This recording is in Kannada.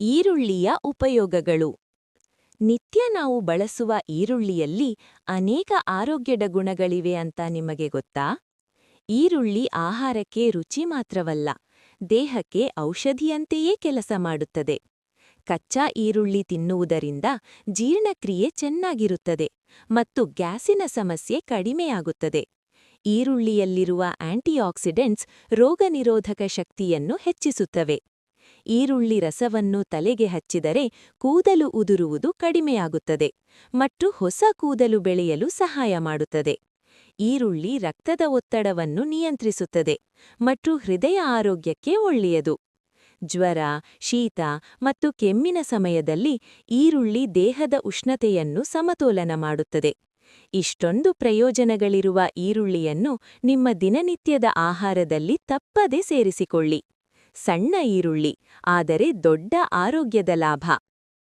ಈರುಳ್ಳಿಯ ಉಪಯೋಗಗಳು. ನಿತ್ಯ ನಾವು ಬಳಸುವ ಈರುಳ್ಳಿಯಲ್ಲಿ ಅನೇಕ ಆರೋಗ್ಯದ ಗುಣಗಳಿವೆ ಅಂತ ನಿಮಗೆ ಗೊತ್ತಾ? ಈರುಳ್ಳಿ ಆಹಾರಕ್ಕೆ ರುಚಿ ಮಾತ್ರವಲ್ಲ, ದೇಹಕ್ಕೆ ಔಷಧಿಯಂತೆಯೇ ಕೆಲಸ ಮಾಡುತ್ತದೆ. ಕಚ್ಚಾ ಈರುಳ್ಳಿ ತಿನ್ನುವುದರಿಂದ ಜೀರ್ಣಕ್ರಿಯೆ ಚೆನ್ನಾಗಿರುತ್ತದೆ ಮತ್ತು ಗ್ಯಾಸಿನ ಸಮಸ್ಯೆ ಕಡಿಮೆಯಾಗುತ್ತದೆ. ಈರುಳ್ಳಿಯಲ್ಲಿರುವ ಆಂಟಿಆಕ್ಸಿಡೆಂಟ್ಸ್ ರೋಗನಿರೋಧಕ ಶಕ್ತಿಯನ್ನು ಹೆಚ್ಚಿಸುತ್ತವೆ. ಈರುಳ್ಳಿ ರಸವನ್ನು ತಲೆಗೆ ಹಚ್ಚಿದರೆ ಕೂದಲು ಉದುರುವುದು ಕಡಿಮೆಯಾಗುತ್ತದೆ ಮತ್ತು ಹೊಸ ಕೂದಲು ಬೆಳೆಯಲು ಸಹಾಯ ಮಾಡುತ್ತದೆ. ಈರುಳ್ಳಿ ರಕ್ತದ ಒತ್ತಡವನ್ನು ನಿಯಂತ್ರಿಸುತ್ತದೆ ಮತ್ತು ಹೃದಯ ಆರೋಗ್ಯಕ್ಕೆ ಒಳ್ಳೆಯದು. ಜ್ವರ, ಶೀತ ಮತ್ತು ಕೆಮ್ಮಿನ ಸಮಯದಲ್ಲಿ ಈರುಳ್ಳಿ ದೇಹದ ಉಷ್ಣತೆಯನ್ನು ಸಮತೋಲನ ಮಾಡುತ್ತದೆ. ಇಷ್ಟೊಂದು ಪ್ರಯೋಜನಗಳಿರುವ ಈರುಳ್ಳಿಯನ್ನು ನಿಮ್ಮ ದಿನನಿತ್ಯದ ಆಹಾರದಲ್ಲಿ ತಪ್ಪದೆ ಸೇರಿಸಿಕೊಳ್ಳಿ. ಸಣ್ಣ ಈರುಳ್ಳಿ, ಆದರೆ ದೊಡ್ಡ ಆರೋಗ್ಯದ ಲಾಭ.